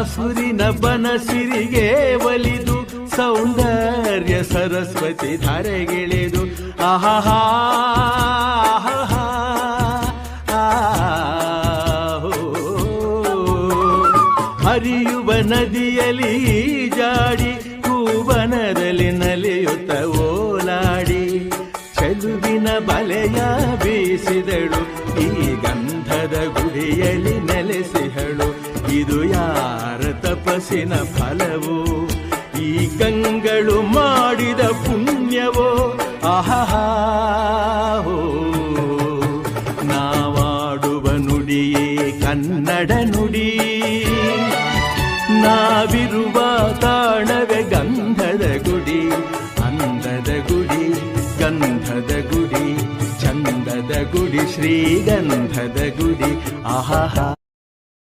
ಹಸುರಿನ ಬನಸಿರಿಗೆ ಒಲಿದು ಸೌಂದರ್ಯ ಸರಸ್ವತಿ ಧಾರೆಗಿಳಿದು ಆಹಾ ಹರಿಯುವ ನದಿಯಲ್ಲಿ ಜಾಡಿ ಹೂವನದಲ್ಲಿ ನಲಿಯುತ್ತ ಓಲಾಡಿ ಚೆಲುವಿನ ಬಲೆಯ ಬೀಸಿದಳು ಈ ಗಂಧದ ಗುಡಿಯಲ್ಲಿ ನೆಲೆಸಿಹಳು ಇದು ಯಾರ ತಪಸ್ಸಿನ ಫಲವೋ ಈ ಗಂಗಳು ಮಾಡಿದ ಪುಣ್ಯವೋ ಆಹಾ ನಾವಾಡುವ ನುಡಿಯೇ ಕನ್ನಡ ನುಡಿ ನಾವಿರುವ ತಾಣವೇ ಗಂಧದ ಗುಡಿ ಅಂದದ ಗುಡಿ ಗಂಧದ ಗುಡಿ ಚಂದದ ಗುಡಿ ಶ್ರೀಗಂಧದ ಗುಡಿ ಆಹಾ